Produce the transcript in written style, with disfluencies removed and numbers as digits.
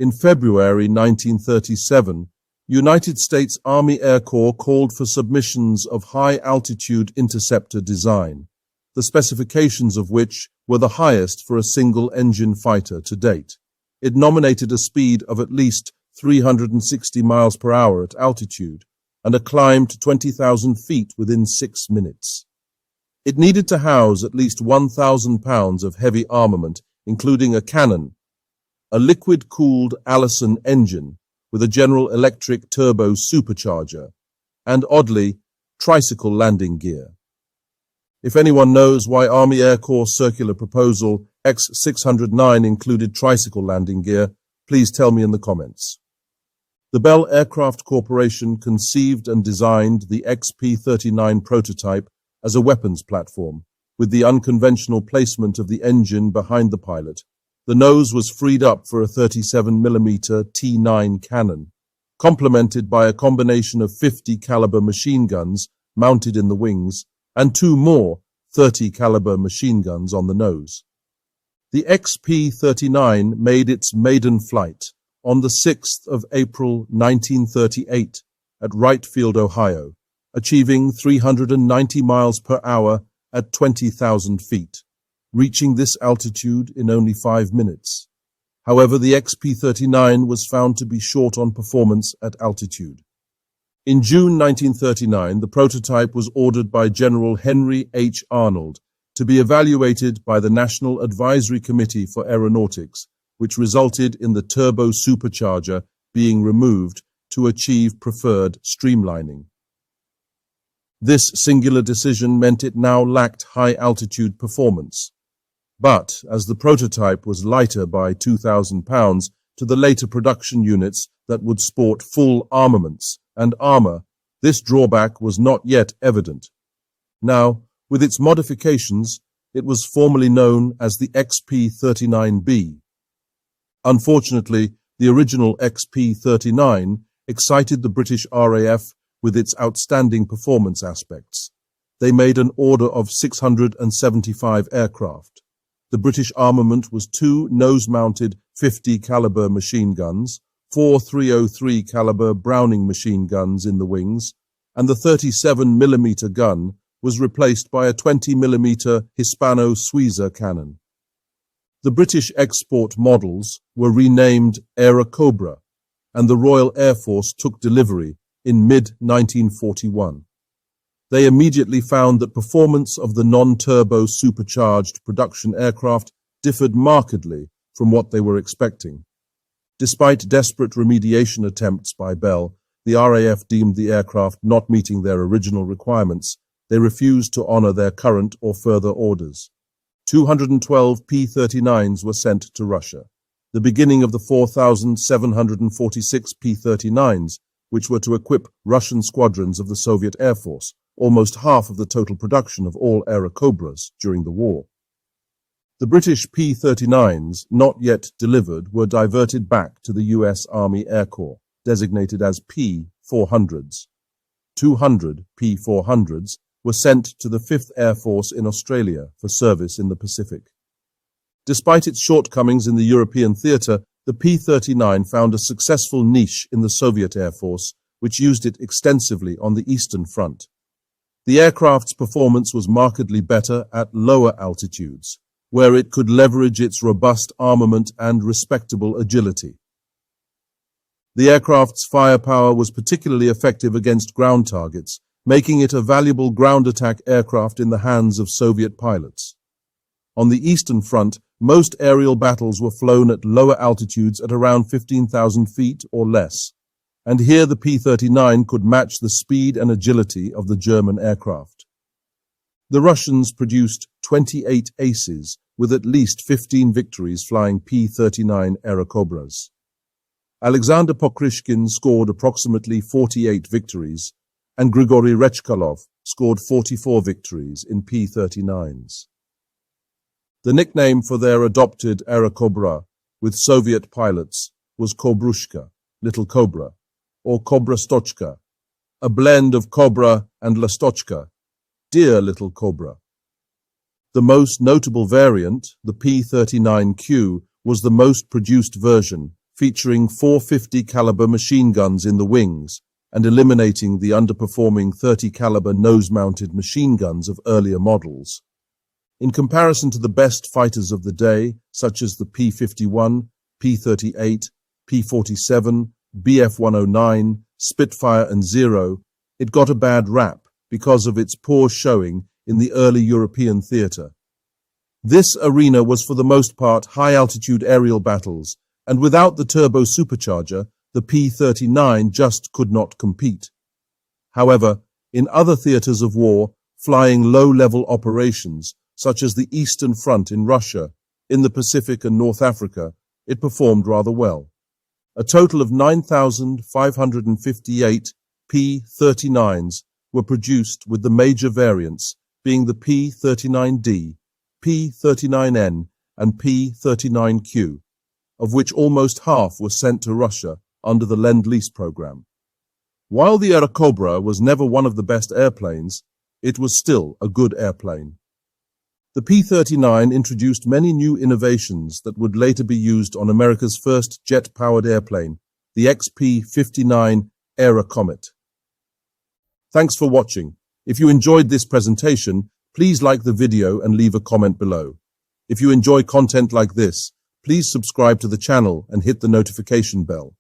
In February 1937, United States Army Air Corps called for submissions of high-altitude interceptor design, the specifications of which were the highest for a single-engine fighter to date. It nominated a speed of at least 360 miles per hour at altitude and a climb to 20,000 feet within 6 minutes. It needed to house at least 1,000 pounds of heavy armament, including a cannon, a liquid-cooled Allison engine with a General Electric turbo-supercharger, and, oddly, tricycle landing gear. If anyone knows why Army Air Corps Circular Proposal X609 included tricycle landing gear, please tell me in the comments. The Bell Aircraft Corporation conceived and designed the P-39 prototype as a weapons platform, with the unconventional placement of the engine behind the pilot. The nose was freed up for a 37mm T9 cannon, complemented by a combination of 50 caliber machine guns mounted in the wings and 2 more 30 caliber machine guns on the nose. The P-39 made its maiden flight on the 6th of April 1938 at Wright Field, Ohio, achieving 390 miles per hour at 20,000 feet, reaching this altitude in only 5 minutes. However, the P-39 was found to be short on performance at altitude. In June 1939, the prototype was ordered by General Henry H. Arnold to be evaluated by the National Advisory Committee for Aeronautics, which resulted in the turbo-supercharger being removed to achieve preferred streamlining. This singular decision meant it now lacked high-altitude performance. But, as the prototype was lighter by 2,000 pounds to the later production units that would sport full armaments and armor, this drawback was not yet evident. Now, with its modifications, it was formerly known as the P-39B. Unfortunately, the original P-39 excited the British RAF with its outstanding performance aspects. They made an order of 675 aircraft. The British armament was 2 nose-mounted 50 caliber machine guns, 4 303 caliber Browning machine guns in the wings, and the 37mm gun was replaced by a 20mm Hispano-Suiza cannon. The British export models were renamed Airacobra, and the Royal Air Force took delivery in mid-1941. They immediately found that performance of the non-turbo supercharged production aircraft differed markedly from what they were expecting. Despite desperate remediation attempts by Bell, the RAF deemed the aircraft not meeting their original requirements. They refused to honor their current or further orders. 212 P-39s were sent to Russia, the beginning of the 4,746 P-39s, which were to equip Russian squadrons of the Soviet Air Force, almost half of the total production of all Airacobras during the war. The British P-39s, not yet delivered, were diverted back to the U.S. Army Air Corps, designated as P-400s. 200 P-400s were sent to the 5th Air Force in Australia for service in the Pacific. Despite its shortcomings in the European theatre, the P-39 found a successful niche in the Soviet Air Force, which used it extensively on the Eastern Front. The aircraft's performance was markedly better at lower altitudes, where it could leverage its robust armament and respectable agility. The aircraft's firepower was particularly effective against ground targets, making it a valuable ground attack aircraft in the hands of Soviet pilots. On the Eastern Front, most aerial battles were flown at lower altitudes at around 15,000 feet or less, and here the P-39 could match the speed and agility of the German aircraft. The Russians produced 28 aces, with at least 15 victories flying P-39 Airacobras. Alexander Pokrishkin scored approximately 48 victories, and Grigory Rechkalov scored 44 victories in P-39s. The nickname for their adopted Airacobra with Soviet pilots was Kobrushka, Little Cobra, or Kobrastochka, a blend of Cobra and Lastochka, Dear Little Cobra. The most notable variant, the P-39Q, was the most produced version, featuring 450 caliber machine guns in the wings and eliminating the underperforming 30 caliber nose-mounted machine guns of earlier models. In comparison to the best fighters of the day, such as the P-51, P-38, P-47, Bf-109, Spitfire and Zero, it got a bad rap because of its poor showing in the early European theatre. This arena was for the most part high-altitude aerial battles, and without the turbo-supercharger, the P-39 just could not compete. However, in other theatres of war, flying low-level operations, such as the Eastern Front in Russia, in the Pacific and North Africa, it performed rather well. A total of 9,558 P-39s were produced, with the major variants being the P-39D, P-39N and P-39Q, of which almost half were sent to Russia under the Lend-Lease program. While the Airacobra was never one of the best airplanes, it was still a good airplane. The P-39 introduced many new innovations that would later be used on America's first jet-powered airplane, the XP-59 Airacobra. Thanks for watching. If you enjoyed this presentation, please like the video and leave a comment below. If you enjoy content like this, please subscribe to the channel and hit the notification bell.